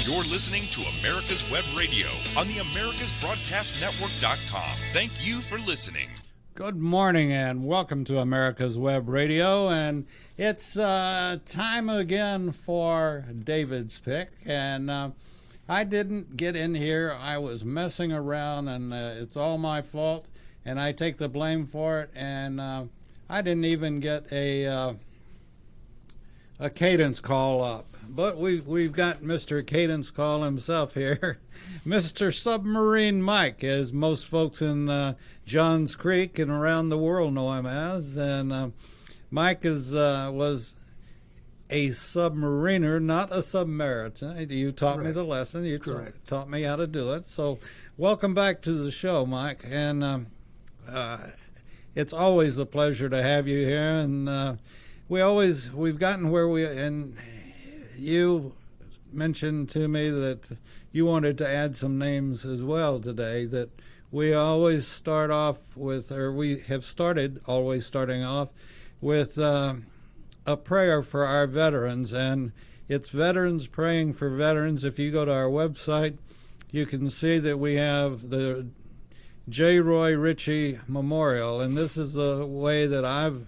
You're listening to America's Web Radio on the AmericasBroadcastNetwork.com. Thank you for listening. Good morning and welcome to America's Web Radio, and it's time again for David's Pick, and I didn't get in here. I was messing around, and it's all my fault, and I take the blame for it, and I didn't even get a cadence call up. But we've got Mr. Cadence Call himself here, Mr. Submarine Mike, as most folks in Johns Creek and around the world know him as. And Mike was a submariner, not a submariner. You taught me the lesson. You taught me how to do it. So welcome back to the show, Mike. And it's always a pleasure to have you here. And we've gotten where and you mentioned to me that you wanted to add some names as well today, that we always start off with, or we have started always starting off with a prayer for our veterans, and it's veterans praying for veterans. If you go to our website, you can see that we have the J. Roy Ritchie Memorial, and this is the way that I've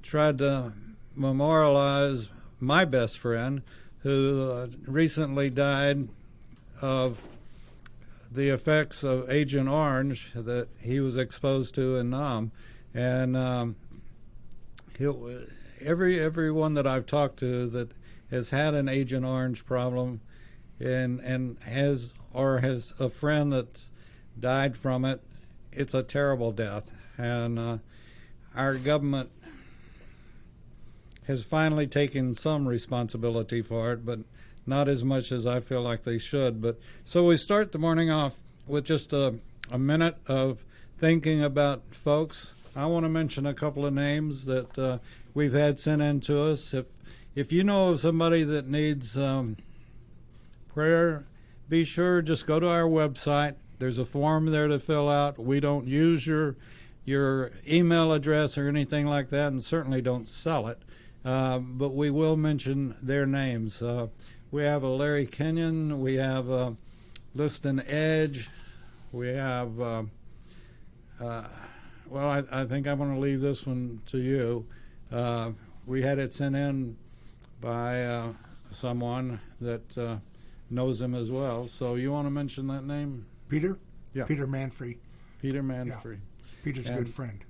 tried to memorialize my best friend who recently died of the effects of Agent Orange that he was exposed to in Nam. And everyone that I've talked to that has had an Agent Orange problem and has a friend that's died from it, it's a terrible death. And our government has finally taken some responsibility for it, but not as much as I feel like they should. But so we start the morning off with just a minute of thinking about folks. I want to mention a couple of names that we've had sent in to us. If you know of somebody that needs prayer, be sure just go to our website. There's a form there to fill out. We don't use your email address or anything like that, and certainly don't sell it. But we will mention their names. We have a Larry Kenyon. We have Liston Edge. We have, I think I'm going to leave this one to you. We had it sent in by someone that knows him as well. So you want to mention that name? Peter? Yeah. Peter Manfrey. Peter Manfrey. Yeah. Peter's a good friend.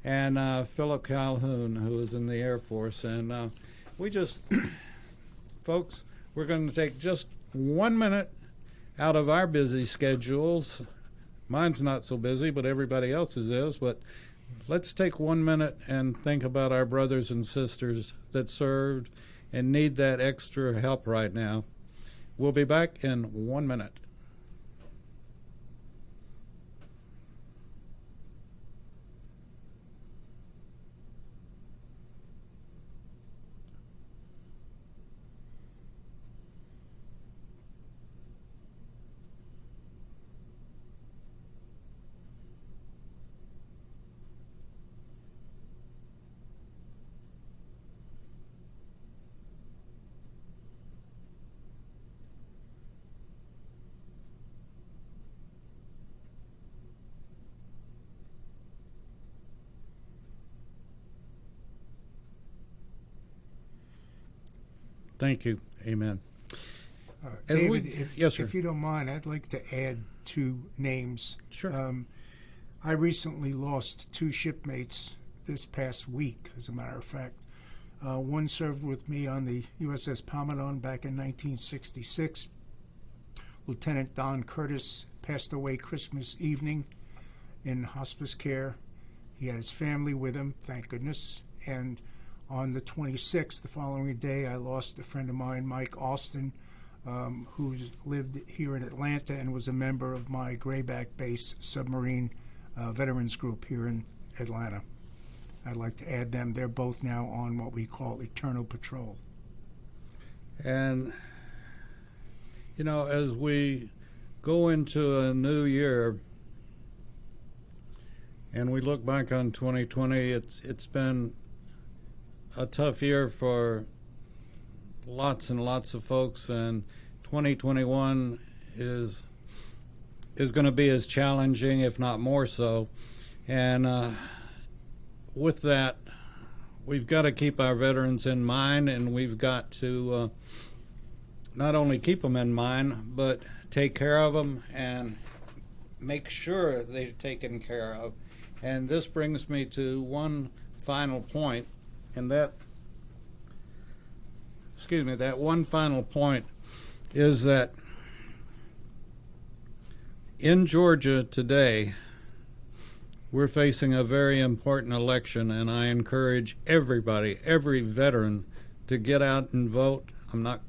And Philip Calhoun, who is in the Air Force. And we just, folks, we're going to take just 1 minute out of our busy schedules. Mine's not so busy, but everybody else's is. But let's take 1 minute and think about our brothers and sisters that served and need that extra help right now. We'll be back in 1 minute. Thank you. Amen. David, yes, sir. If you don't mind, I'd like to add two names. Sure. I recently lost two shipmates this past week, as a matter of fact. One served with me on the USS Pomadon back in 1966. Lieutenant Don Curtis passed away Christmas evening in hospice care. He had his family with him, thank goodness. And on the 26th, the following day, I lost a friend of mine, Mike Austin, who lived here in Atlanta and was a member of my Grayback Base submarine veterans group here in Atlanta. I'd like to add them. They're both now on what we call Eternal Patrol. And, you know, as we go into a new year and we look back on 2020, it's been a tough year for lots and lots of folks, and 2021 is going to be as challenging, if not more so. And with that, we've got to keep our veterans in mind, and we've got to not only keep them in mind, but take care of them and make sure they're taken care of. And this brings me to one final point, and that one final point is that in Georgia today, we're facing a very important election, and I encourage everybody, every veteran, to get out and vote. I'm not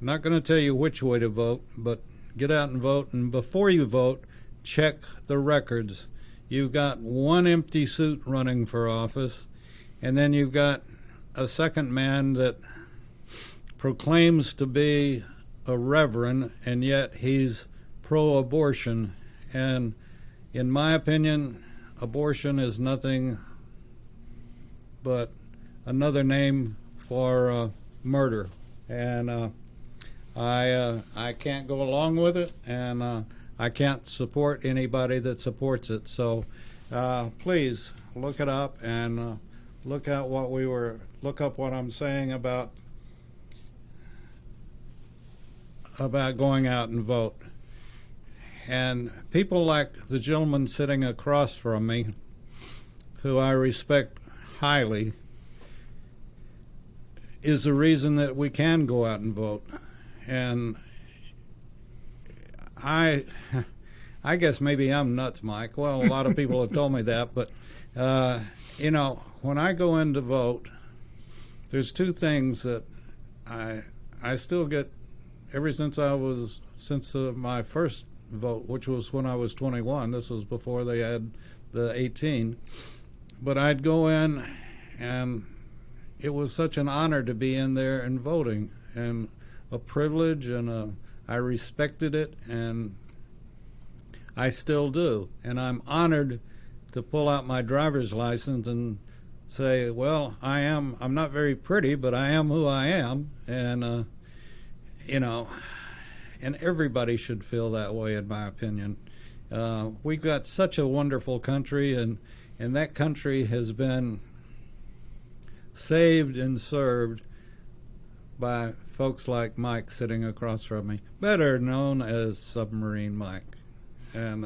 going to tell you which way to vote, but get out and vote. And before you vote, check the records. You've got one empty suit running for office, and then you've got a second man that proclaims to be a reverend, and yet he's pro-abortion. And in my opinion, abortion is nothing but another name for murder. And I can't go along with it, and I can't support anybody that supports it. So please look it up and look up what I'm saying about going out and vote. And people like the gentleman sitting across from me, who I respect highly, is the reason that we can go out and vote. And I guess maybe I'm nuts, Mike. Well, a lot of people have told me that, but when I go in to vote, there's two things that I still get ever since my first vote, which was when I was 21. This was before they had the 18. But I'd go in, and it was such an honor to be in there and voting, and a privilege, and I respected it, and I still do. And I'm honored to pull out my driver's license and say, well, I'm not very pretty, but I am who I am. And and everybody should feel that way, in my opinion. We've got such a wonderful country, and that country has been saved and served by folks like Mike sitting across from me, better known as Submarine Mike. And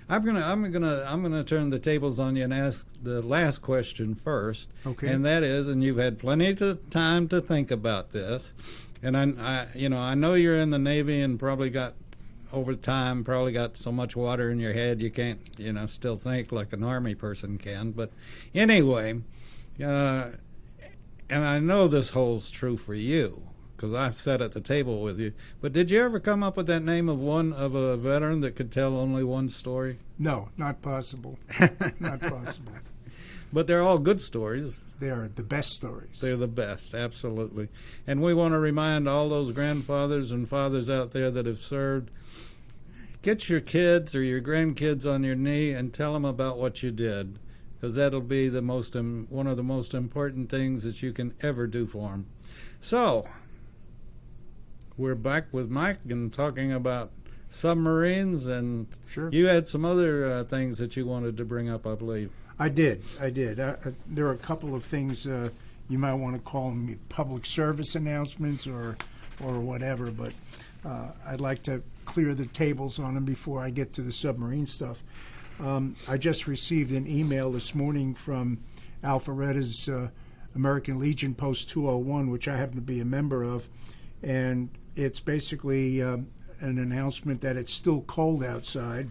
I'm gonna turn the tables on you and ask the last question first. Okay. And that is, and you've had plenty of time to think about this. And I know you're in the Navy and probably got so much water in your head you can't, still think like an Army person can. But anyway, and I know this holds true for you because I've sat at the table with you. But did you ever come up with that name of a veteran that could tell only one story? No, not possible. Not possible. But they're all good stories. They are the best stories. They're the best, absolutely. And we want to remind all those grandfathers and fathers out there that have served, get your kids or your grandkids on your knee and tell them about what you did, because that'll be one of the most important things that you can ever do for them. So, we're back with Mike and talking about submarines, and sure. You had some other things that you wanted to bring up, I believe. I did. There are a couple of things you might want to call them public service announcements or whatever, but I'd like to clear the tables on them before I get to the submarine stuff. I just received an email this morning from Alpharetta's American Legion Post 201, which I happen to be a member of, and it's basically an announcement that it's still cold outside,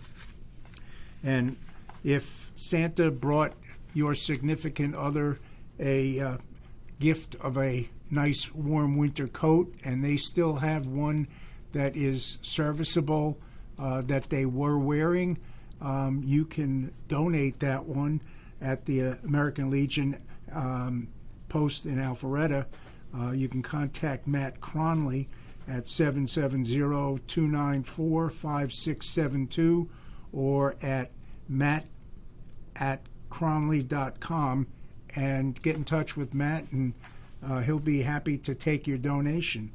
and if Santa brought your significant other a gift of a nice warm winter coat, and they still have one that is serviceable that they were wearing, you can donate that one at the American Legion post in Alpharetta. You can contact Matt Cronley at 770-294-5672 or at matt@cronley.com and get in touch with Matt, and he'll be happy to take your donation.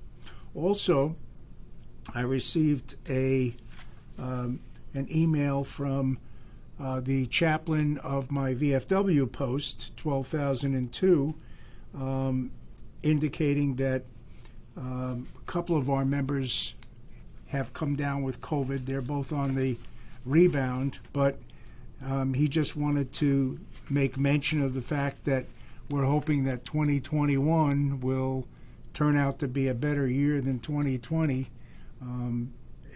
Also, I received an email from the chaplain of my VFW post, 12,002, indicating that a couple of our members have come down with COVID. They're both on the rebound, but he just wanted to make mention of the fact that we're hoping that 2021 will turn out to be a better year than 2020,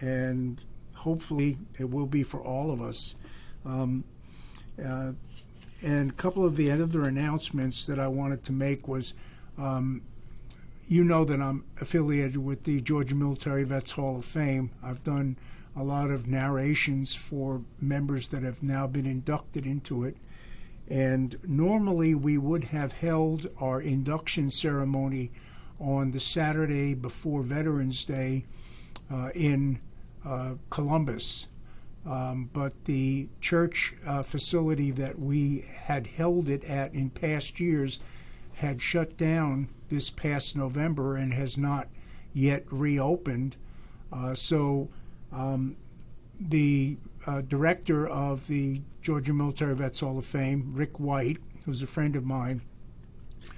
and hopefully it will be for all of us. And a couple of the other announcements that I wanted to make was, you know that I'm affiliated with the Georgia Military Vets Hall of Fame. I've done a lot of narrations for members that have now been inducted into it. And normally we would have held our induction ceremony on the Saturday before Veterans Day in Columbus. But the church facility that we had held it at in past years had shut down this past November and has not yet reopened. So the director of the Georgia Military Vets Hall of Fame, Rick White, who's a friend of mine,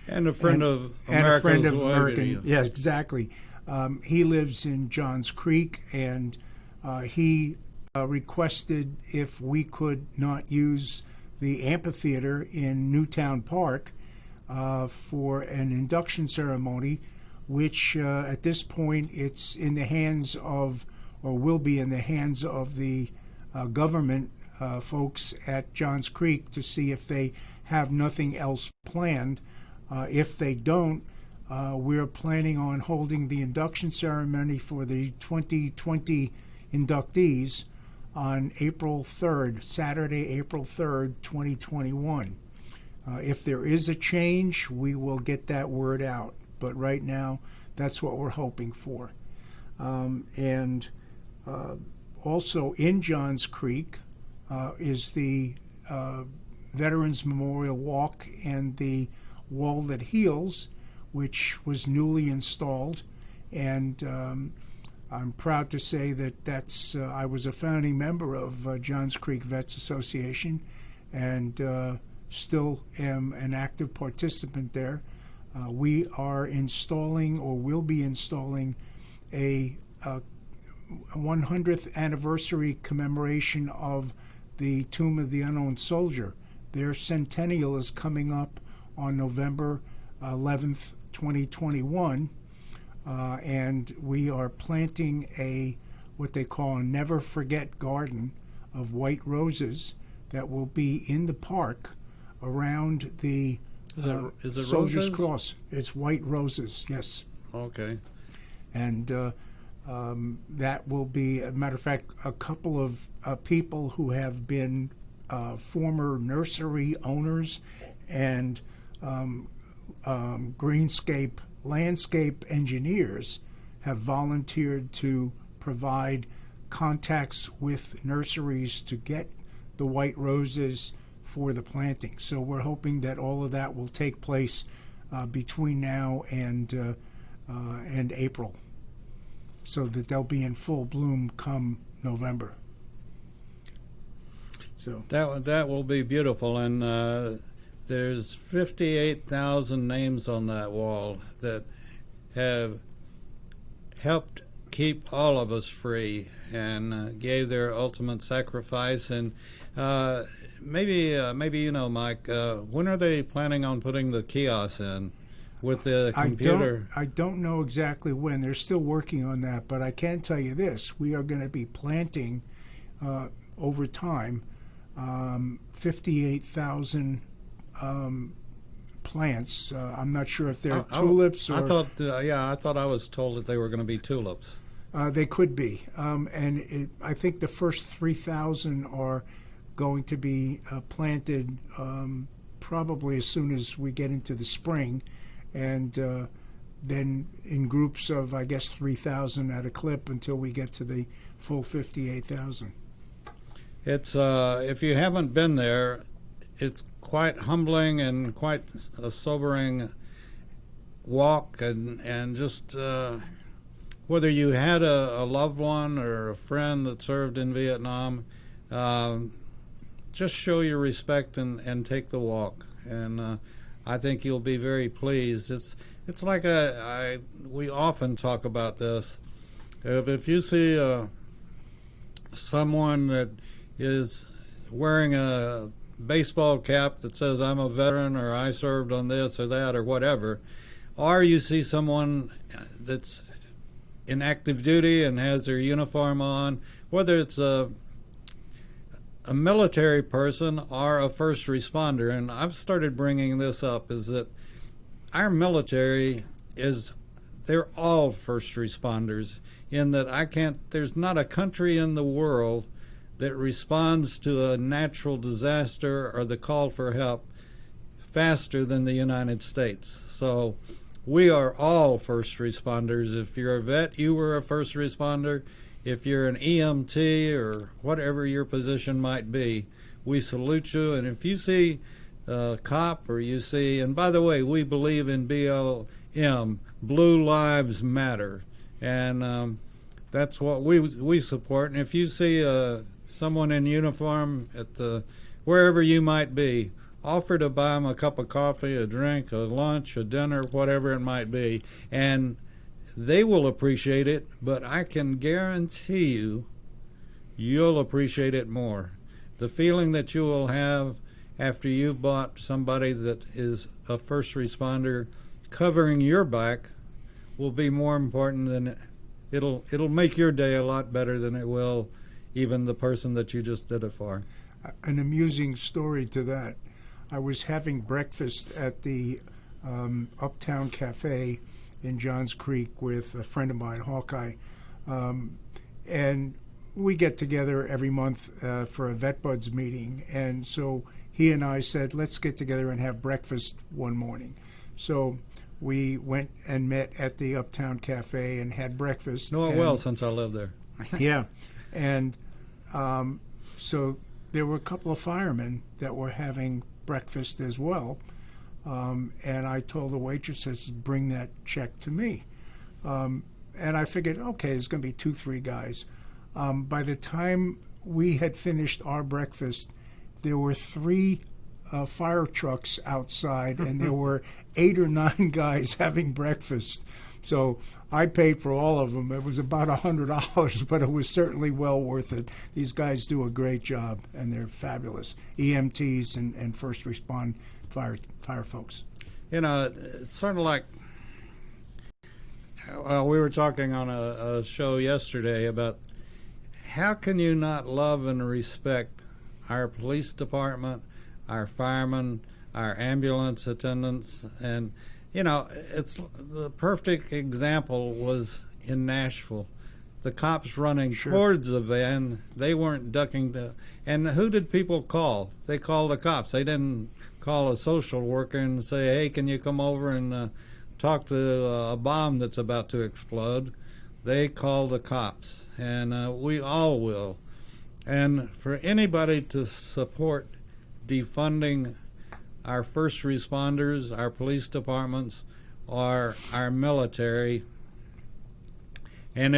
and a friend of American. Yes, exactly. He lives in Johns Creek, and he requested if we could not use the amphitheater in Newtown Park for an induction ceremony, which at this point it's in the hands of, or will be in the hands of the government folks at Johns Creek to see if they have nothing else planned. If they don't, we're planning on holding the induction ceremony for the 2020 inductees on April 3rd, Saturday, April 3rd, 2021. If there is a change, we will get that word out. But right now, that's what we're hoping for. And also in Johns Creek is the Veterans Memorial Walk and the Wall That Heals, which was newly installed. And I'm proud to say that I was a founding member of Johns Creek Vets Association, and still am an active participant there. We are installing, or will be installing, a 100th anniversary commemoration of the Tomb of the Unknown Soldier. Their centennial is coming up on November 11th, 2021. And we are planting what they call a Never Forget garden of white roses that will be in the park around the is it Soldier's roses? Cross. It's white roses, yes. Okay. And that will be, as a matter of fact, a couple of people who have been former nursery owners and greenscape landscape engineers have volunteered to provide contacts with nurseries to get the white roses for the planting. So we're hoping that all of that will take place between now and April, so that they'll be in full bloom come November. So that will be beautiful, and there's 58,000 names on that wall that have helped keep all of us free and gave their ultimate sacrifice. And maybe you know, Mike, when are they planning on putting the kiosks in with the computer? I don't know exactly when. They're still working on that, but I can tell you this: we are going to be planting over time 58,000 plants. I'm not sure if they're tulips or... I thought I was told that they were going to be tulips. They could be. I think the first 3,000 are going to be planted probably as soon as we get into the spring, and then in groups of, I guess, 3,000 at a clip until we get to the full 58,000. It's if you haven't been there, it's quite humbling and quite a sobering walk, and just whether you had a loved one or a friend that served in Vietnam, just show your respect and take the walk. And I think you'll be very pleased. It's like we often talk about this. If you see someone that is wearing a baseball cap that says I'm a veteran or I served on this or that or whatever, or you see someone that's in active duty and has their uniform on, whether it's a military person or a first responder, and I've started bringing this up, is that our military they're all first responders, in that there's not a country in the world that responds to a natural disaster or the call for help faster than the United States. So we are all first responders. If you're a vet, you were a first responder. If you're an EMT or whatever your position might be, we salute you. And if you see a cop or you see, and by the way, we believe in BLM, Blue Lives Matter, and that's what we support. And if you see someone in uniform at wherever you might be, offer to buy them a cup of coffee, a drink, a lunch, a dinner, whatever it might be, and they will appreciate it, but I can guarantee you'll appreciate it more. The feeling that you will have after you've bought somebody that is a first responder covering your back will be more important than it'll make your day a lot better than it will even the person that you just did it for. An amusing story to that. I was having breakfast at the Uptown Cafe in Johns Creek with a friend of mine, Hawkeye, and we get together every month for a Vet Buds meeting, and so he and I said, let's get together and have breakfast one morning. So we went and met at the Uptown Cafe and had breakfast. Know it well since I live there. Yeah, and so there were a couple of firemen that were having breakfast as well. And I told the waitresses, bring that check to me. And I figured, okay, there's going to be 2-3 guys. By the time we had finished our breakfast, there were 3 fire trucks outside, and there were 8 or 9 guys having breakfast. So I paid for all of them. It was about $100, but it was certainly well worth it. These guys do a great job, and they're fabulous. EMTs and first respond fire folks. You know, it's sort of like, we were talking on a show yesterday about how can you not love and respect our police department, our firemen, our ambulance attendants, and you know, it's the perfect example was in Nashville. The cops running towards the van, they weren't ducking and who did people call? They called the cops. They didn't call a social worker and say, hey, can you come over and talk to a bomb that's about to explode? They called the cops, and we all will. And for anybody to support defunding our first responders, our police departments, or our military, and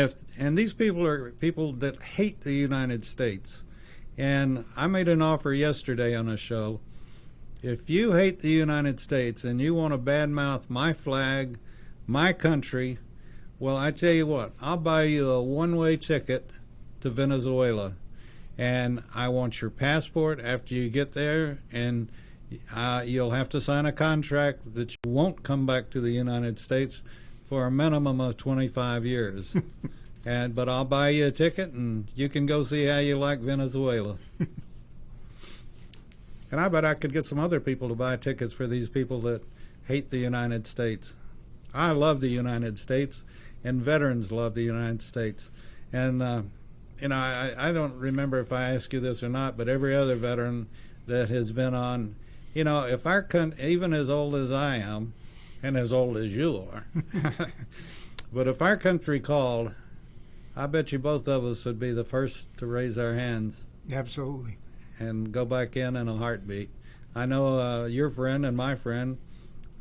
these people are people that hate the United States. And I made an offer yesterday on a show. If you hate the United States and you want to badmouth my flag, my country, well, I tell you what, I'll buy you a one-way ticket to Venezuela. And I want your passport after you get there, and you'll have to sign a contract that you won't come back to the United States for a minimum of 25 years. But I'll buy you a ticket, and you can go see how you like Venezuela. And I bet I could get some other people to buy tickets for these people that hate the United States. I love the United States, and veterans love the United States. And, you know, I don't remember if I asked you this or not, but every other veteran that has been on, you know, if our country, even as old as I am, and as old as you are, but if our country called, I bet you both of us would be the first to raise our hands. Absolutely. And go back in a heartbeat. I know your friend and my friend,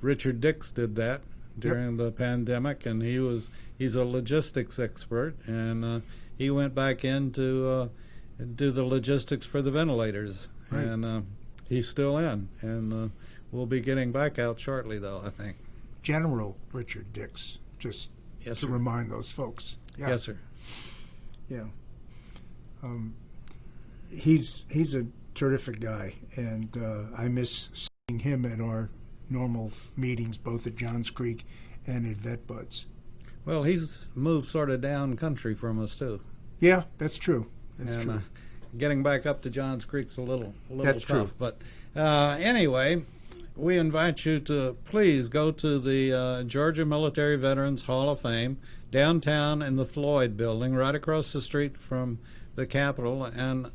Richard Dix, did that. during the pandemic, and he's a logistics expert, and he went back in to do the logistics for the ventilators, Right. and he's still in, and we'll be getting back out shortly, though, I think. General Richard Dix, just Yes, to sir. remind those folks. Yeah. Yes, sir. Yeah. He's a terrific guy, and I miss seeing him at our normal meetings, both at Johns Creek and at Vet Buds. Well, he's moved sort of down country from us, too. Yeah, that's true. That's and true. Getting back up to Johns Creek's a little That's tough. true. But anyway, we invite you to please go to the Georgia Military Veterans Hall of Fame downtown in the Floyd Building, right across the street from the Capitol. And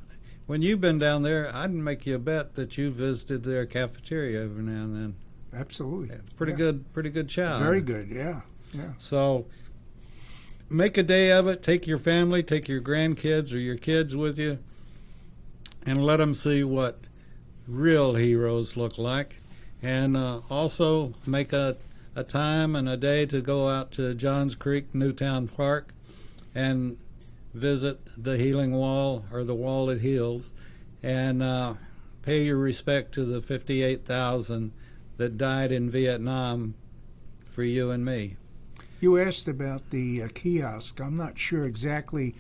when you've been down there, I'd make you a bet that you visited their cafeteria every now and then. Absolutely. It's pretty Yeah. good chow. Very good. Yeah. Yeah. So make a day of it. Take your family, take your grandkids or your kids with you, and let them see what real heroes look like. And also make a time and a day to go out to Johns Creek, Newtown Park, and visit the Healing Wall, or the Wall that Heals, and pay your respect to the 58,000 that died in Vietnam for you and me. You asked about the kiosk. I'm not sure exactly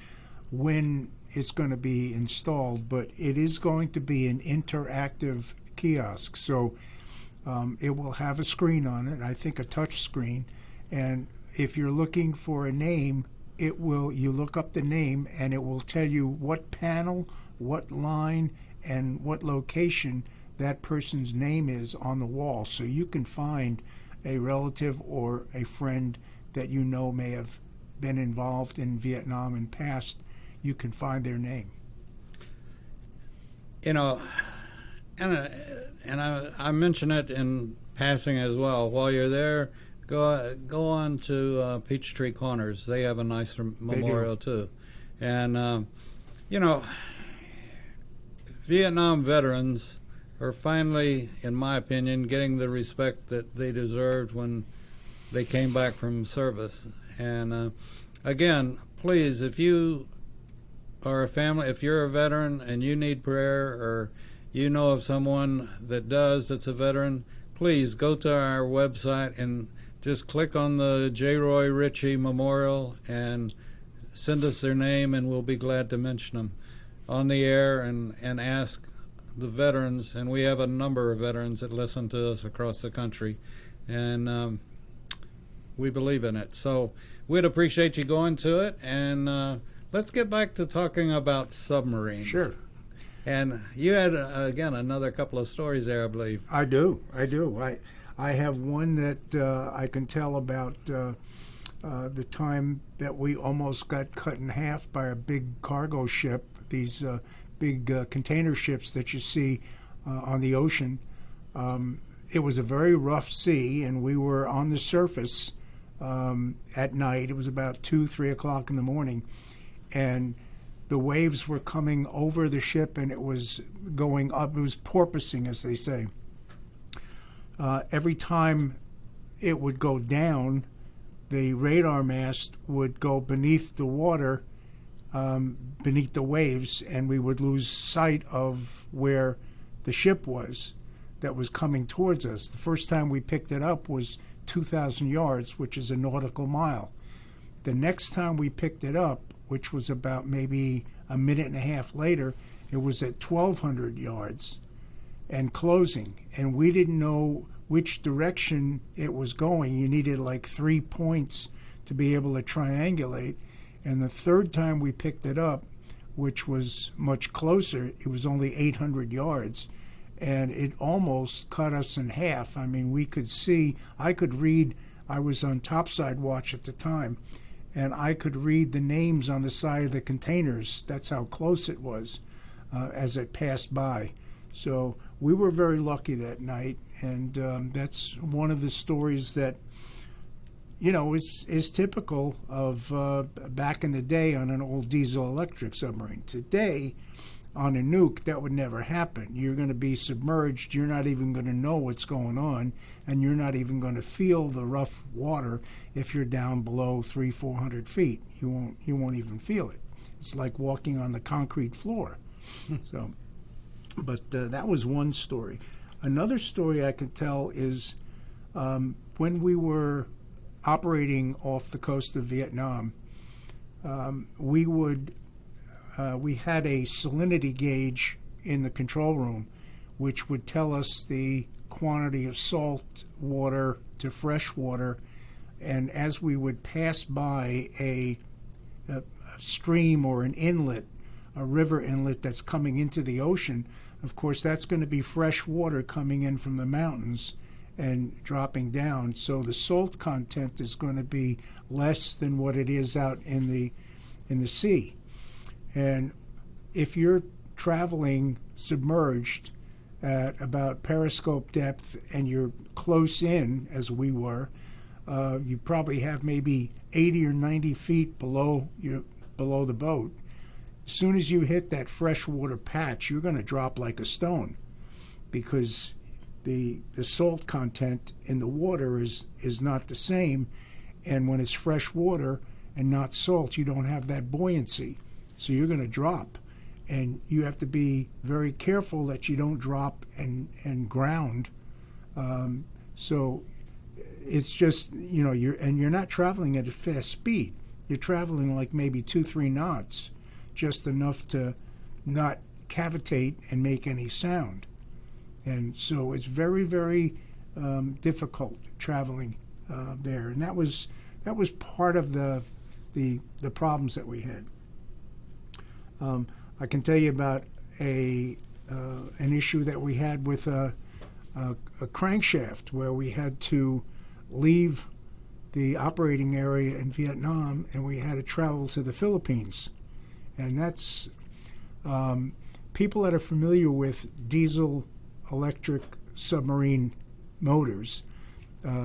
when it's going to be installed, but it is going to be an interactive kiosk. So it will have a screen on it, I think a touch screen. And if you're looking for a name, you look up the name and it will tell you what panel, what line, and what location that person's name is on the wall. So you can find a relative or a friend that you know may have been involved in Vietnam in past. You can find their name. You know, and I mention it in passing as well. While you're there, go on to Peachtree Corners. They have a nice memorial too. And you know, Vietnam veterans are finally, in my opinion, getting the respect that they deserved when they came back from service. And again, please, if you are a family, if you're a veteran and you need prayer, or you know of someone that does that's a veteran, please go to our website and just click on the J. Roy Ritchie Memorial and send us their name, and we'll be glad to mention them on the air and ask the veterans. And we have a number of veterans that listen to us across the country, and we believe in it. So we'd appreciate you going to it, and let's get back to talking about submarines. Sure. And you had, again, another couple of stories there, I believe. I do. I have one that I can tell about the time that we almost got cut in half by a big cargo ship, these big container ships that you see on the ocean. It was a very rough sea, and we were on the surface at night. It was about 2-3 o'clock in the morning, and the waves were coming over the ship, and it was going up. It was porpoising, as they say. Every time it would go down, the radar mast would go beneath the water, beneath the waves, and we would lose sight of where the ship was that was coming towards us. The first time we picked it up was 2,000 yards, which is a nautical mile. The next time we picked it up, which was about maybe a minute and a half later, it was at 1,200 yards and closing. And we didn't know which direction it was going. You needed like 3 points to be able to triangulate. And the third time we picked it up, which was much closer, it was only 800 yards. And it almost cut us in half. I mean, we could see, I could read, I was on topside watch at the time, and I could read the names on the side of the containers. That's how close it was as it passed by. So we were very lucky that night, and that's one of the stories that, you know, is typical of back in the day on an old diesel electric submarine. Today, on a nuke, that would never happen. You're going to be submerged. You're not even going to know what's going on, and you're not even going to feel the rough water if you're down below 300-400 feet. You won't even feel it. It's like walking on the concrete floor. So, but that was one story. Another story I could tell is when we were operating off the coast of Vietnam, we had a salinity gauge in the control room, which would tell us the quantity of salt water to fresh water. And as we would pass by a stream or an inlet, a river inlet that's coming into the ocean, of course, that's going to be fresh water coming in from the mountains and dropping down. So the salt content is going to be less than what it is out in the sea. And if you're traveling submerged at about periscope depth and you're close in, as we were, you probably have maybe 80 or 90 feet below the boat. As soon as you hit that freshwater patch, you're going to drop like a stone, because the salt content in the water is not the same. And when it's fresh water and not salt, you don't have that buoyancy. So you're going to drop. And you have to be very careful that you don't drop and ground. So it's just, you're not traveling at a fast speed. You're traveling like maybe 2-3 knots, just enough to not cavitate and make any sound. And so it's very, very difficult traveling there. And that was part of the problems that we had. I can tell you about an issue that we had with a crankshaft, where we had to leave the operating area in Vietnam and we had to travel to the Philippines. And that's people that are familiar with diesel electric submarine motors.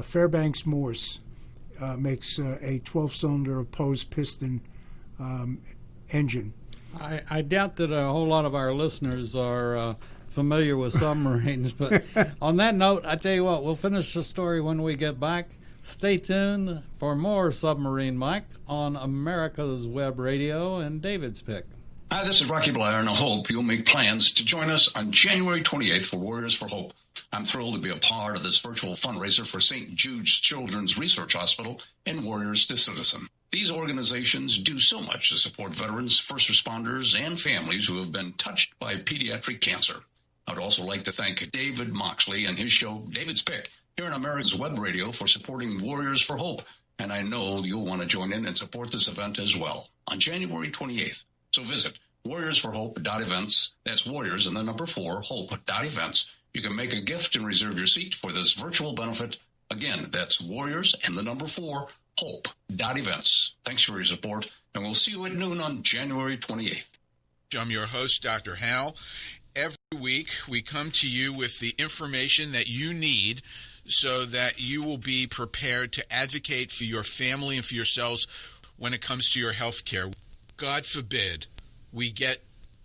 Fairbanks Morse makes a 12-cylinder opposed piston engine. I doubt that a whole lot of our listeners are familiar with submarines, but on that note, I tell you what, we'll finish the story when we get back. Stay tuned for more Submarine Mike on America's Web Radio and David's Pick. Hi, this is Rocky Blair, and I hope you'll make plans to join us on January 28th for Warriors for Hope. I'm thrilled to be a part of this virtual fundraiser for St. Jude's Children's Research Hospital and Warriors to Citizen. These organizations do so much to support veterans, first responders, and families who have been touched by pediatric cancer. I'd also like to thank David Moxley and his show, David's Pick, here on America's Web Radio for supporting Warriors for Hope. And I know you'll want to join in and support this event as well on January 28th. So visit warriorsforhope.events. That's warriors and the number 4, hope.events. You can make a gift and reserve your seat for this virtual benefit. Again, that's warriors and the number 4, hope.events. Thanks for your support, and we'll see you at noon on January 28th. I'm your host, Dr. Hal. Every week, we come to you with the information that you need so that you will be prepared to advocate for your family and for yourselves when it comes to your health care. God forbid we get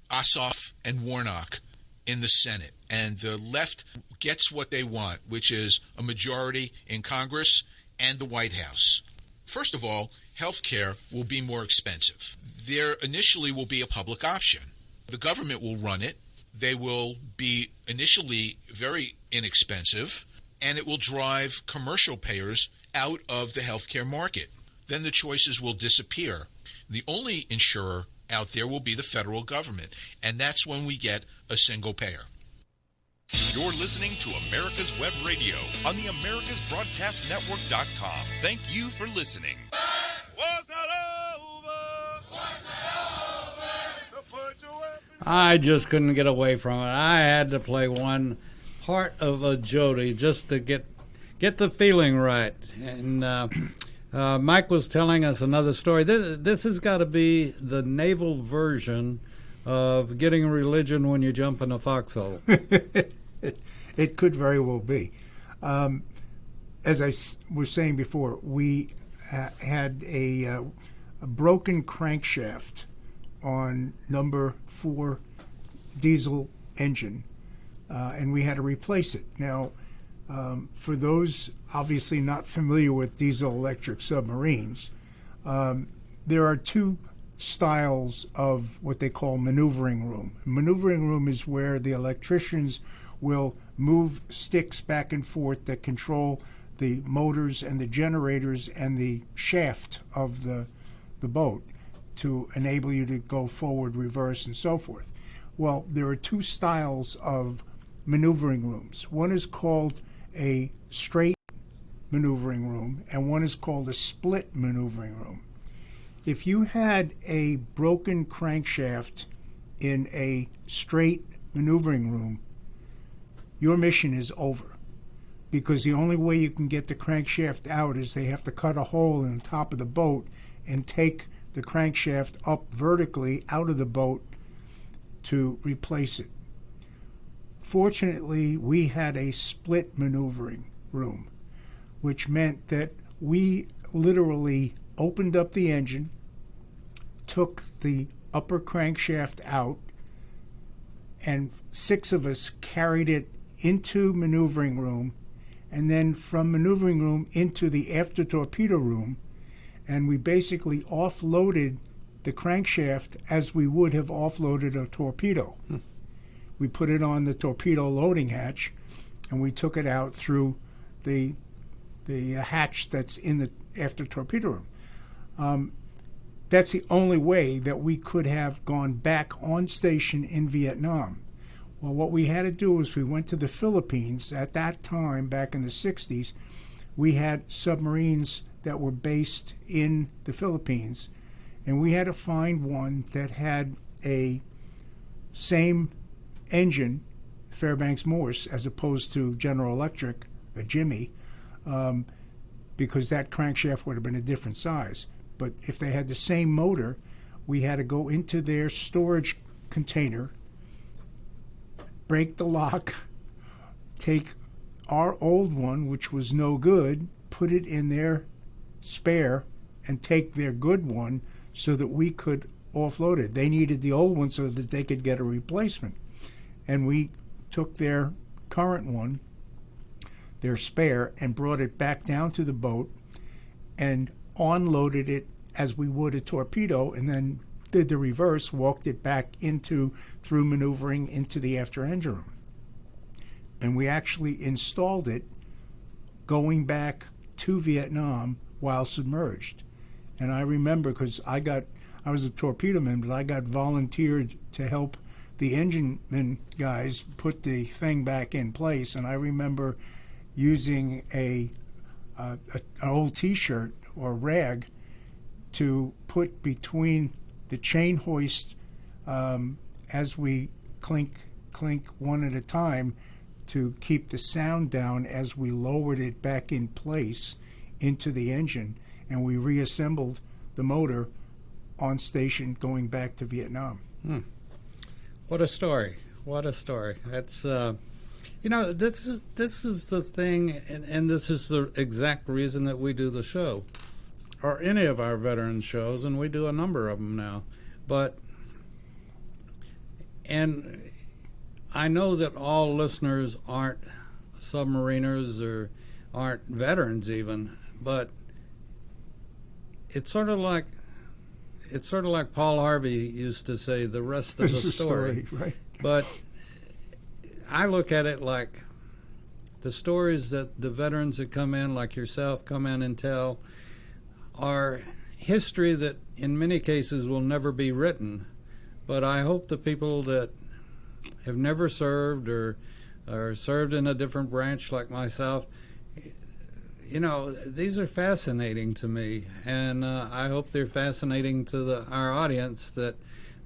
Ossoff and Warnock in the Senate, and the left gets what they want, which is a majority in Congress and the White House. First of all, health care will be more expensive. There initially will be a public option. The government will run it. They will be initially very inexpensive, and it will drive commercial payers out of the healthcare market. Then the choices will disappear. The only insurer out there will be the federal government, and that's when we get a single payer. You're listening to America's Web Radio on the AmericasBroadcastNetwork.com. Thank you for listening. I just couldn't get away from it. I had to play one part of a Jody just to get the feeling right. And Mike was telling us another story. This has got to be the naval version of getting religion when you jump in a foxhole. It could very well be. As I was saying before, we had a broken crankshaft on number 4 diesel engine, and we had to replace it. Now, for those obviously not familiar with diesel-electric submarines, there are two styles of what they call maneuvering room. Maneuvering room is where the electricians will move sticks back and forth that control the motors and the generators and the shaft of the boat to enable you to go forward, reverse, and so forth. Well, there are two styles of maneuvering rooms. One is called a straight maneuvering room, and one is called a split maneuvering room. If you had a broken crankshaft in a straight maneuvering room, your mission is over, because the only way you can get the crankshaft out is they have to cut a hole in the top of the boat and take the crankshaft up vertically out of the boat to replace it. Fortunately, we had a split maneuvering room, which meant that we literally opened up the engine, took the upper crankshaft out, and 6 of us carried it into maneuvering room, and then from maneuvering room into the after torpedo room, and we basically offloaded the crankshaft as we would have offloaded a torpedo. We put it on the torpedo loading hatch, and we took it out through the hatch that's in the after torpedo room. That's the only way that we could have gone back on station in Vietnam. Well, what we had to do was we went to the Philippines. At that time, back in the 60s, we had submarines that were based in the Philippines, and we had to find one that had a same engine, Fairbanks Morse, as opposed to General Electric, a Jimmy, because that crankshaft would have been a different size. But if they had the same motor, we had to go into their storage container, break the lock, take our old one, which was no good, put it in their spare, and take their good one so that we could offload it. They needed the old one so that they could get a replacement. And we took their current one, their spare, and brought it back down to the boat and unloaded it as we would a torpedo, and then did the reverse, walked it back through maneuvering into the after engine room. And we actually installed it going back to Vietnam while submerged. And I remember, because I was a torpedo man, but I got volunteered to help the engineman guys put the thing back in place. And I remember using an old T-shirt or rag to put between the chain hoist as we clink one at a time to keep the sound down as we lowered it back in place into the engine, and we reassembled the motor on station going back to Vietnam. What a story. What a story. That's this is the thing, and this is the exact reason that we do the show, or any of our veteran shows, and we do a number of them now. And I know that all listeners aren't submariners or aren't veterans even, but it's sort of like Paul Harvey used to say, the rest of the story. Right? But I look at it like the stories that the veterans that come in, like yourself, come in and tell are history that in many cases will never be written. But I hope the people that have never served or served in a different branch like myself, these are fascinating to me, and I hope they're fascinating to our audience, that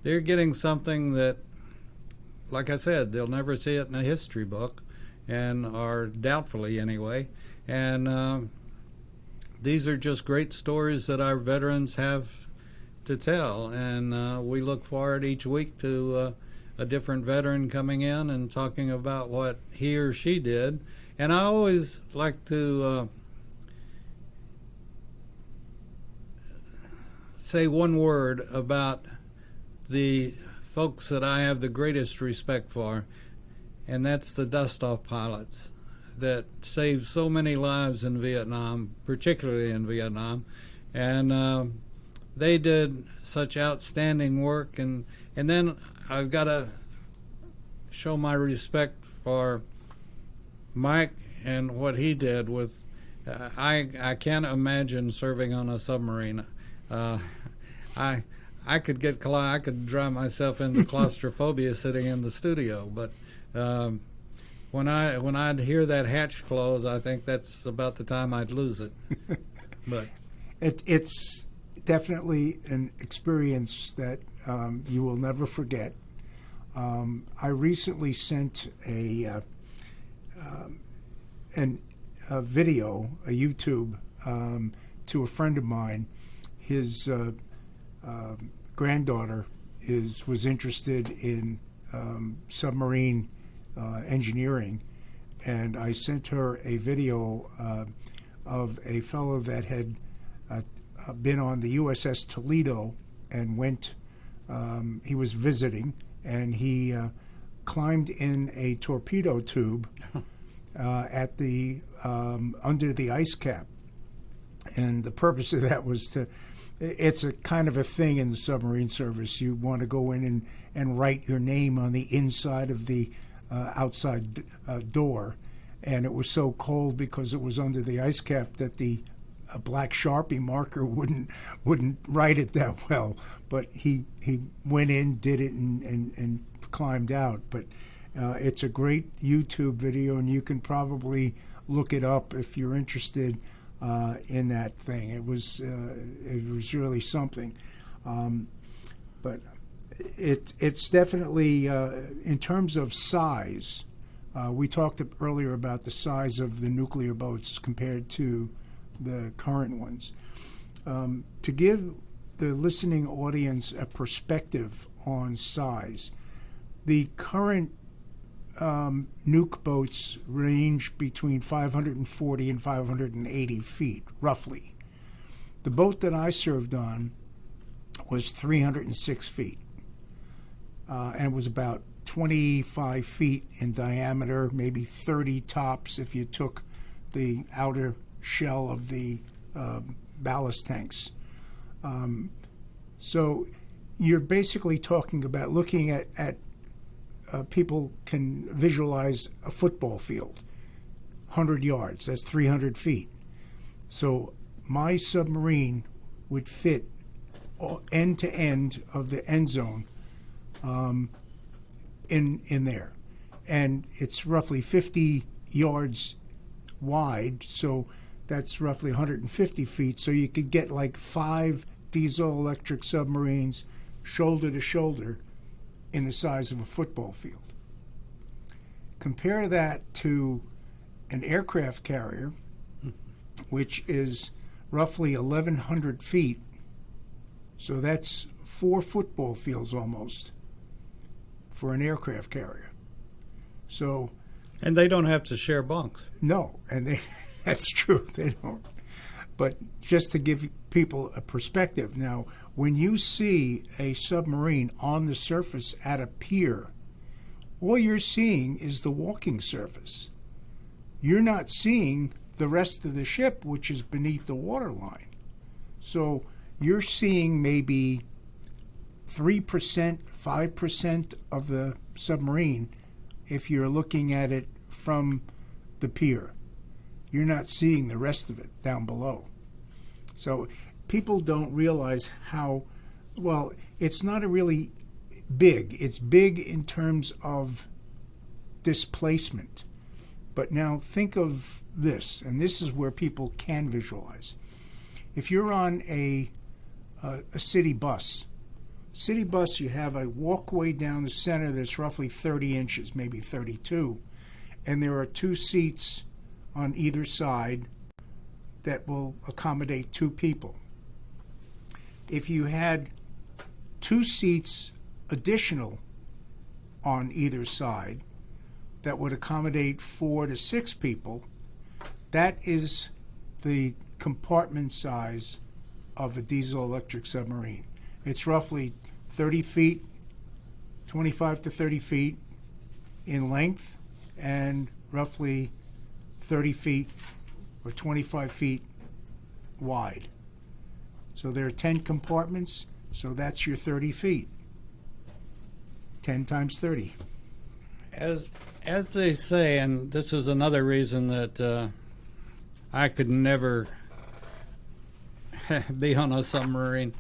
they're getting something that, like I said, they'll never see it in a history book, or doubtfully anyway. And these are just great stories that our veterans have to tell, and we look forward each week to a different veteran coming in and talking about what he or she did. And I always like to say one word about the folks that I have the greatest respect for, and that's the dust-off pilots that saved so many lives in Vietnam, particularly in Vietnam. And they did such outstanding work. And then I've got to show my respect for Mike and what he did with I can't imagine serving on a submarine. I could drive myself into claustrophobia sitting in the studio. But when I'd hear that hatch close, I think that's about the time I'd lose it. But it's definitely an experience that you will never forget. I recently sent a video, a YouTube, to a friend of mine. His granddaughter was interested in submarine engineering, and I sent her a video of a fellow that had been on the USS Toledo and went. He was visiting, and he climbed in a torpedo tube at the under the ice cap, and the purpose of that was to. It's a kind of a thing in the submarine service. You want to go in and write your name on the inside of the outside door, and it was so cold because it was under the ice cap that the black Sharpie marker wouldn't write it that well. But he went in, did it, and climbed out. But it's a great YouTube video, and you can probably look it up if you're interested in that thing. It was really something. But it's definitely in terms of size. We talked earlier about the size of the nuclear boats compared to the current ones. To give the listening audience a perspective on size, the current nuke boats range between 540 and 580 feet, roughly. The boat that I served on was 306 feet, and it was about 25 feet in diameter, maybe 30 tops if you took the outer shell of the ballast tanks. So you're basically talking about looking at people can visualize a football field, 100 yards, that's 300 feet. So my submarine would fit end to end of the end zone in there. And it's roughly 50 yards wide, so that's roughly 150 feet. So you could get like 5 diesel-electric submarines shoulder to shoulder in the size of a football field. Compare that to an aircraft carrier, which is roughly 1,100 feet. So that's 4 football fields almost for an aircraft carrier. So, and they don't have to share bunks. No, and that's true, they don't. But just to give people a perspective, now, when you see a submarine on the surface at a pier, all you're seeing is the walking surface. You're not seeing the rest of the ship, which is beneath the waterline. So you're seeing maybe 3%, 5% of the submarine if you're looking at it from the pier. You're not seeing the rest of it down below. So people don't realize how, well, it's not a really big. It's big in terms of displacement. But now think of this, and this is where people can visualize. If you're on a city bus, you have a walkway down the center that's roughly 30 inches, maybe 32, and there are 2 seats on either side that will accommodate 2 people. If you had 2 seats additional on either side that would accommodate 4 to 6 people, that is the compartment size of a diesel-electric submarine. It's roughly 30 feet 25 to 30 feet in length and roughly 30 feet or 25 feet wide. So there are 10 compartments, so that's your 30 feet. 10 times 30. As they say, and this is another reason that I could never be on a submarine.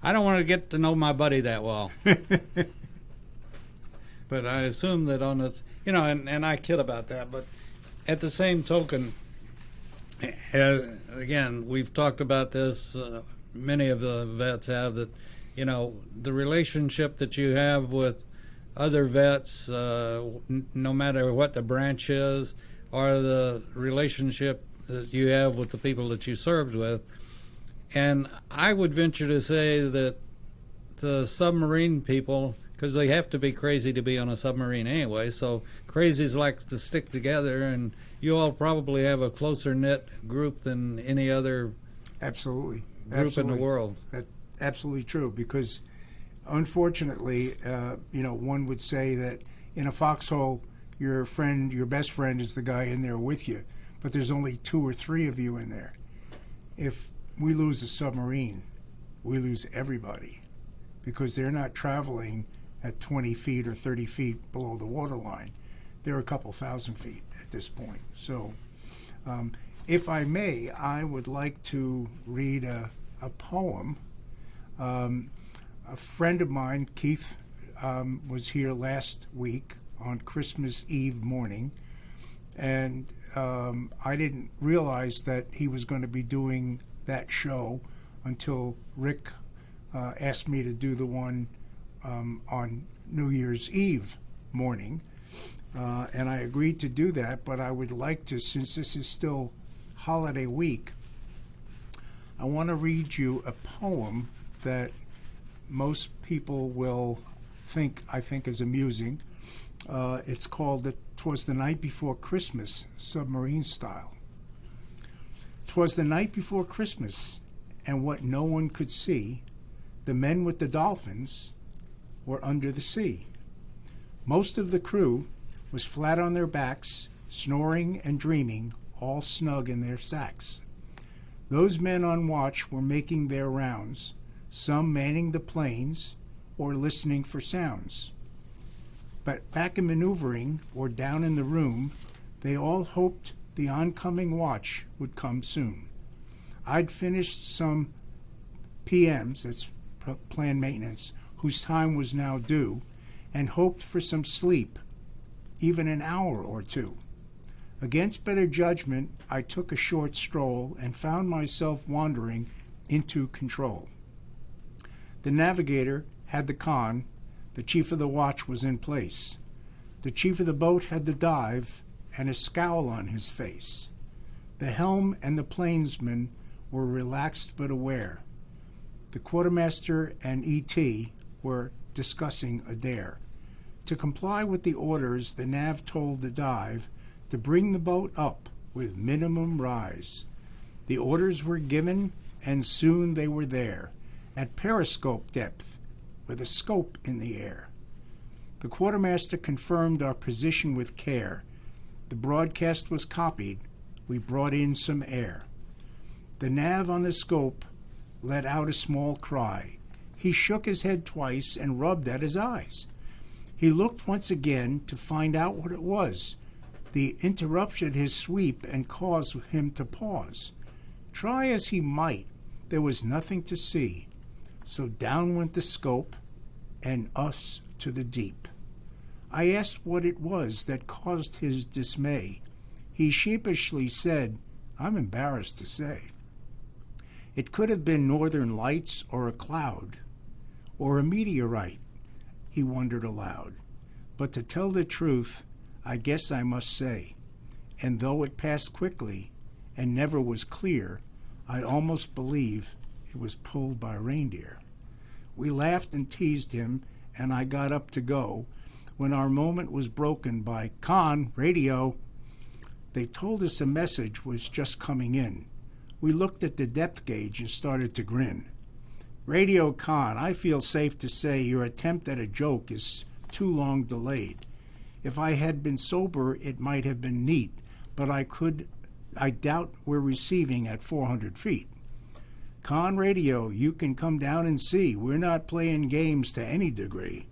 I don't want to get to know my buddy that well. But I assume that on this, and I kid about that, but at the same token, again, we've talked about this, many of the vets have, that, the relationship that you have with other vets, no matter what the branch is, or the relationship that you have with the people that you served with. And I would venture to say that the submarine people, because they have to be crazy to be on a submarine anyway, so crazies like to stick together, and you all probably have a closer knit group than any other Absolutely. group in the world. That's absolutely true, because unfortunately, one would say that in a foxhole, your best friend is the guy in there with you, but there's only 2 or 3 of you in there. If we lose a submarine, we lose everybody, because they're not traveling at 20 feet or 30 feet below the waterline. They're a couple thousand feet at this point. So if I may, I would like to read a poem. A friend of mine, Keith, was here last week on Christmas Eve morning, and I didn't realize that he was going to be doing that show until Rick asked me to do the one on New Year's Eve morning, and I agreed to do that. But I would like to, since this is still holiday week, I want to read you a poem that most people will think is amusing. It's called "'Twas the Night Before Christmas," submarine style. 'Twas the night before Christmas, and what no one could see, the men with the dolphins were under the sea. Most of the crew was flat on their backs, snoring and dreaming, all snug in their sacks. Those men on watch were making their rounds, some manning the planes or listening for sounds. But back in maneuvering or down in the room, they all hoped the oncoming watch would come soon. I'd finished some PMs, that's planned maintenance, whose time was now due, and hoped for some sleep, even an hour or two. Against better judgment, I took a short stroll and found myself wandering into control. The navigator had the con, the chief of the watch was in place. The chief of the boat had the dive and a scowl on his face. The helm and the plainsman were relaxed but aware. The quartermaster and E.T. were discussing a dare. To comply with the orders, the nav told the dive to bring the boat up with minimum rise. The orders were given, and soon they were there, at periscope depth, with a scope in the air. The quartermaster confirmed our position with care. The broadcast was copied. We brought in some air. The nav on the scope let out a small cry. He shook his head twice and rubbed at his eyes. He looked once again to find out what it was. The interrupted his sweep and caused him to pause. Try as he might, there was nothing to see. So down went the scope and us to the deep. I asked what it was that caused his dismay. He sheepishly said, "I'm embarrassed to say." It could have been northern lights or a cloud, or a meteorite, he wondered aloud. But to tell the truth, I guess I must say, and though it passed quickly and never was clear, I almost believe it was pulled by reindeer. We laughed and teased him, and I got up to go, when our moment was broken by "Con, radio." They told us a message was just coming in. We looked at the depth gauge and started to grin. "Radio Con, I feel safe to say your attempt at a joke is too long delayed. If I had been sober, it might have been neat, but I doubt we're receiving at 400 feet. Con radio, you can come down and see. We're not playing games to any degree.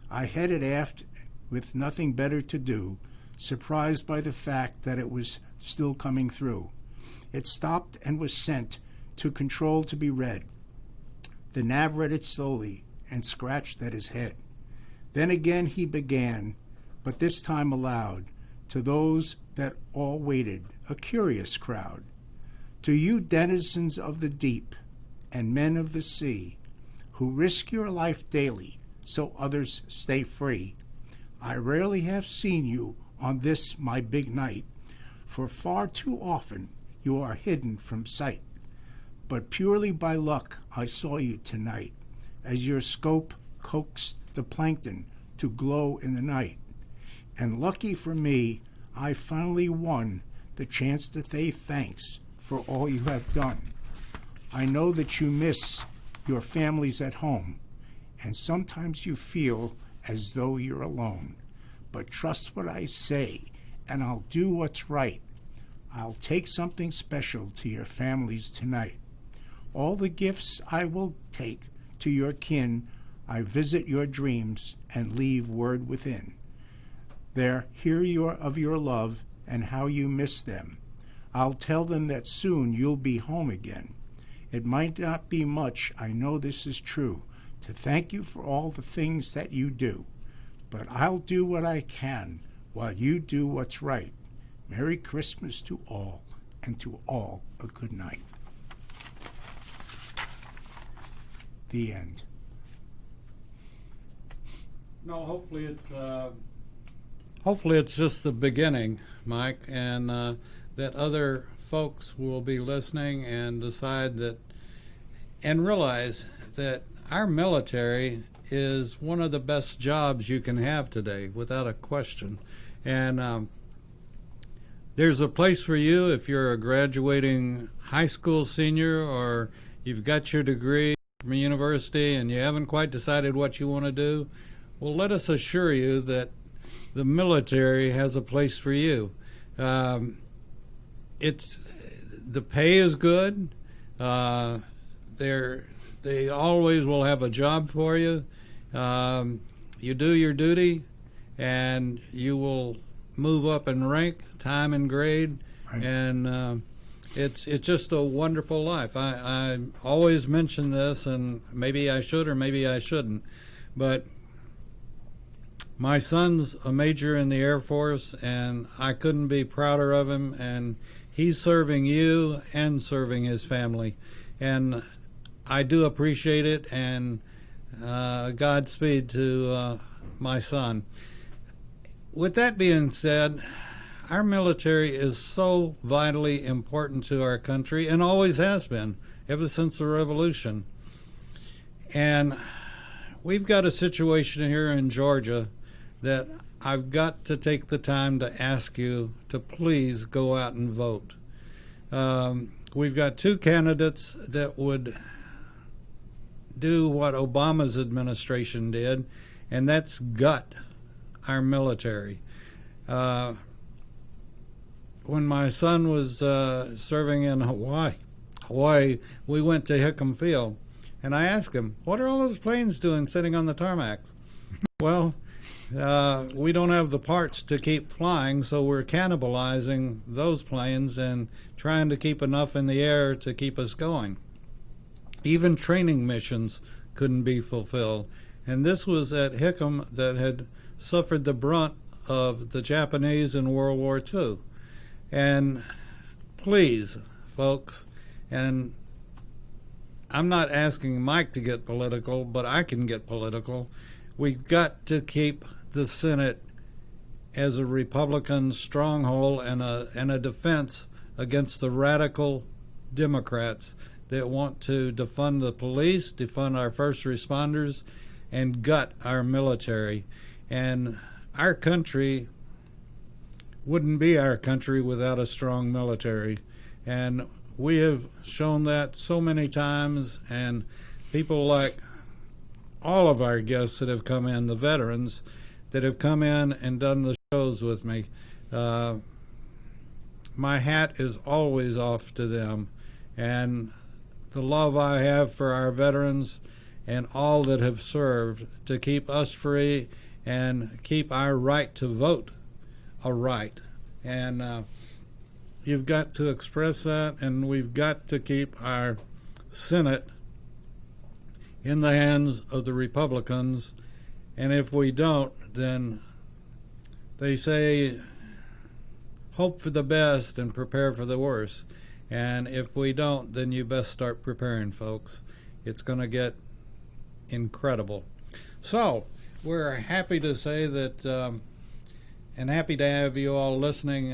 I headed aft with nothing better to do, surprised by the fact that it was still coming through. It stopped and was sent to control to be read. The nav read it slowly and scratched at his head. Then again he began, but this time aloud, to those that all waited, a curious crowd. To you denizens of the deep and men of the sea, who risk your life daily so others stay free, I rarely have seen you on this my big night, for far too often you are hidden from sight. But purely by luck I saw you tonight, as your scope coaxed the plankton to glow in the night. And lucky for me, I finally won the chance to say thanks for all you have done. I know that you miss your families at home, and sometimes you feel as though you're alone. But trust what I say, and I'll do what's right. I'll take something special to your families tonight. All the gifts I will take to your kin, I visit your dreams and leave word within. There, hear of your love and how you miss them. I'll tell them that soon you'll be home again. It might not be much, I know this is true, to thank you for all the things that you do. But I'll do what I can while you do what's right. Merry Christmas to all, and to all a good night. The end. No, hopefully it's just the beginning, Mike, and that other folks will be listening and decide that and realize that our military is one of the best jobs you can have today, without a question. And there's a place for you if you're a graduating high school senior, or you've got your degree from a university and you haven't quite decided what you want to do. Well, let us assure you that the military has a place for you. The pay is good. They always will have a job for you. You do your duty, and you will move up in rank, time and grade, right. And it's just a wonderful life. I always mention this, and maybe I should or maybe I shouldn't, but my son's a major in the Air Force, and I couldn't be prouder of him, and he's serving you and serving his family, and I do appreciate it, and Godspeed to my son. With that being said, our military is so vitally important to our country, and always has been, ever since the Revolution. And we've got a situation here in Georgia that I've got to take the time to ask you to please go out and vote. We've got two candidates that would do what Obama's administration did, and that's gut our military. When my son was serving in Hawaii, we went to Hickam Field, and I asked him, what are all those planes doing sitting on the tarmacs? Well, we don't have the parts to keep flying, so we're cannibalizing those planes and trying to keep enough in the air to keep us going. Even training missions couldn't be fulfilled. And this was at Hickam that had suffered the brunt of the Japanese in World War II. And please, folks, and I'm not asking Mike to get political, but I can get political. We've got to keep the Senate as a Republican stronghold and a defense against the radical Democrats that want to defund the police, defund our first responders, and gut our military. And our country wouldn't be our country without a strong military. And we have shown that so many times, and people like all of our guests that have come in, the veterans that have come in and done the shows with me. My hat is always off to them, and the love I have for our veterans and all that have served to keep us free and keep our right to vote a right. And you've got to express that, and we've got to keep our Senate in the hands of the Republicans. And if we don't, then they say hope for the best and prepare for the worst. And if we don't, then you best start preparing, folks. It's going to get incredible. So we're happy to say that, and happy to have you all listening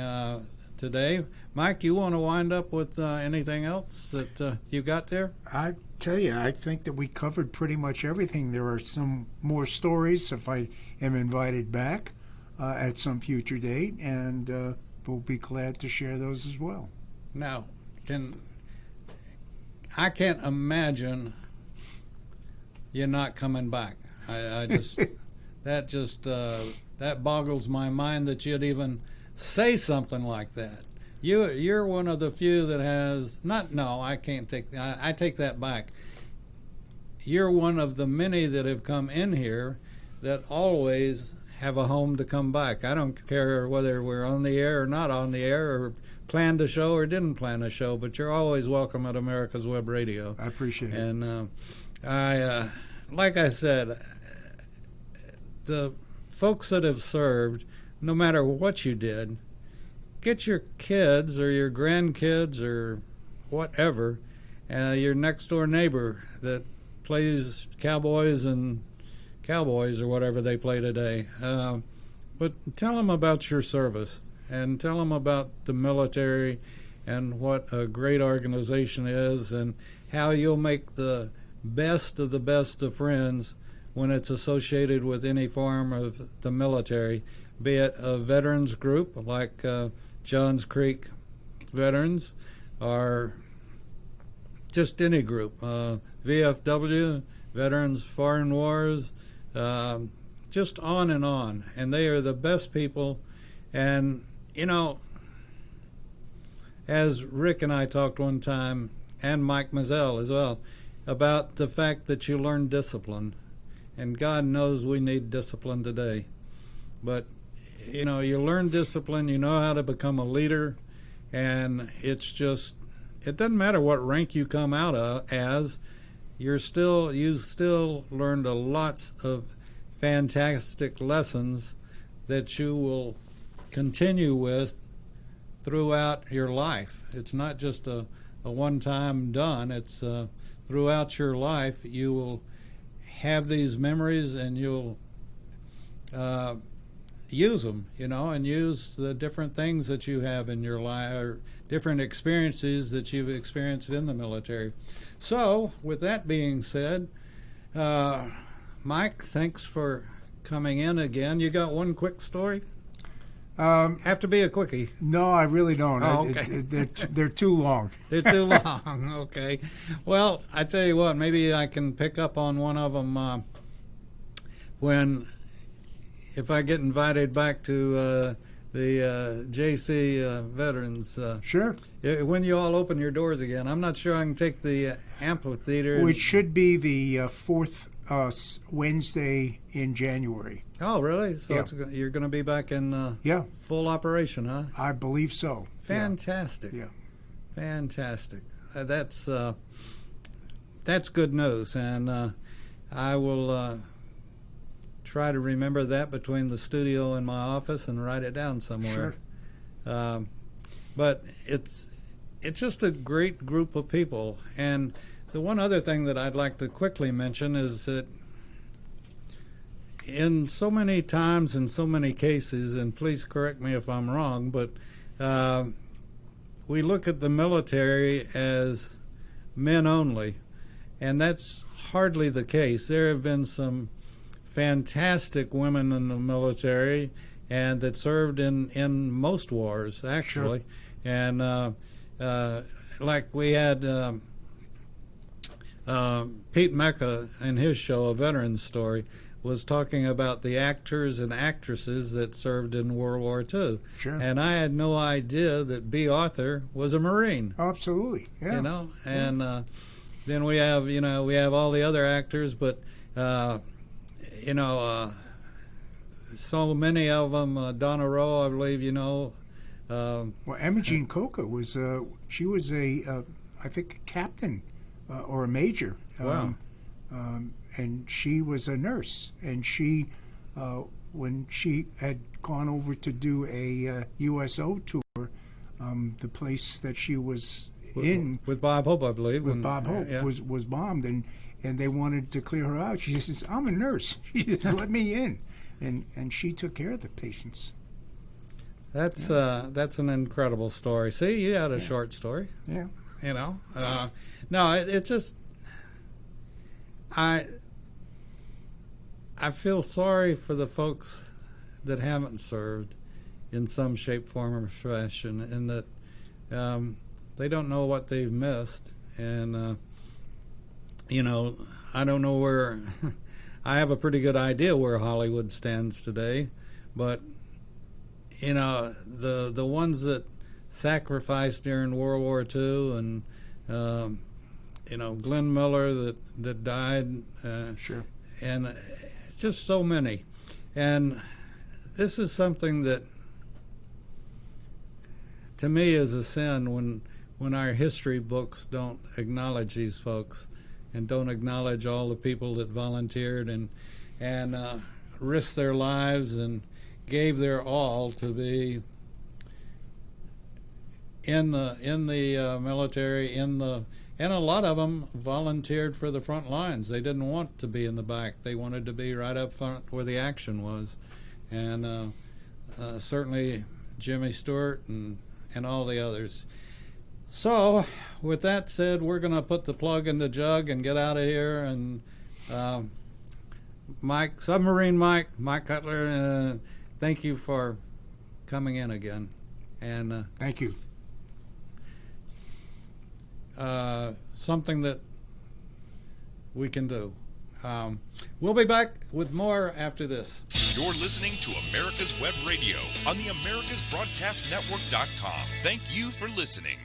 today. Mike, you want to wind up with anything else that you got there? I tell you, I think that we covered pretty much everything. There are some more stories if I am invited back at some future date, and we'll be glad to share those as well. Now, I can't imagine you're not coming back. I just that boggles my mind that you'd even say something like that. You're one of the few that has I take that back. You're one of the many that have come in here that always have a home to come back. I don't care whether we're on the air or not on the air, or planned a show or didn't plan a show, but you're always welcome at America's Web Radio. I appreciate it. And like I said, the folks that have served, no matter what you did, get your kids or your grandkids or whatever, your next door neighbor that plays cowboys or whatever they play today. But tell them about your service and tell them about the military and what a great organization is and how you'll make the best of friends when it's associated with any form of the military, be it a veterans group like Johns Creek Veterans, or just any group, VFW, Veterans Foreign Wars, just on and on. And they are the best people. And, you know, as Rick and I talked one time, and Mike Mazzell as well, about the fact that you learn discipline. And God knows we need discipline today. But, you know, you learn discipline, you know how to become a leader, and it's just, it doesn't matter what rank you come out as, you still learned a lots of fantastic lessons that you will continue with throughout your life. It's not just a one-time done. It's throughout your life you will have these memories, and you'll use them, you know, and use the different things that you have in your life, or different experiences that you've experienced in the military. So, with that being said, Mike, thanks for coming in again. You got one quick story? Have to be a quickie. No, I really don't. Oh, okay. They're too long. They're too long. Okay. Well, I tell you what, maybe I can pick up on one of them if I get invited back to the JC Veterans. Sure. When you all open your doors again. I'm not sure I can take the amphitheater. Which should be the fourth Wednesday in January. Oh, really? So Yeah. You're going to be back in Yeah, full operation, huh? I believe so. Fantastic. Yeah. Fantastic. That's good news, and I will try to remember that between the studio and my office and write it down somewhere. Sure. But it's just a great group of people. And the one other thing that I'd like to quickly mention is that in so many times, in so many cases, and please correct me if I'm wrong, but we look at the military as men only, and that's hardly the case. There have been some fantastic women in the military, and that served in most wars, actually. Sure. And like we had Pete Mecca, in his show, A Veteran's Story, was talking about the actors and actresses that served in World War II. Sure. And I had no idea that B. Arthur was a Marine. Oh, absolutely. Yeah. You know, and then we have all the other actors, but so many of them. Donna Rowe, I believe, Well, Imogene Coca was she was I think a captain or a major. Wow. And she was a nurse, and she when she had gone over to do a USO tour, the place that she was in with Bob Hope, I believe. with Bob Hope was bombed, and they wanted to clear her out. She says, "I'm a nurse. She just let me in," and she took care of the patients. That's an incredible story. See, you had a short story. Yeah. No, it just I feel sorry for the folks that haven't served in some shape, form, or fashion, and that they don't know what they've missed. And I don't know where. I have a pretty good idea where Hollywood stands today, but the ones that sacrificed during World War II, and Glenn Miller that died, Sure. and just so many. And this is something that, to me, is a sin when our history books don't acknowledge these folks and don't acknowledge all the people that volunteered and risked their lives and gave their all to be in the military, and a lot of them volunteered for the front lines. They didn't want to be in the back. They wanted to be right up front where the action was. And certainly Jimmy Stewart and all the others. So with that said, we're going to put the plug in the jug and get out of here. And Mike Kotler, thank you for coming in again. And Thank you. Something that we can do. We'll be back with more after this. You're listening to America's Web Radio on the AmericasBroadcastNetwork.com. Thank you for listening.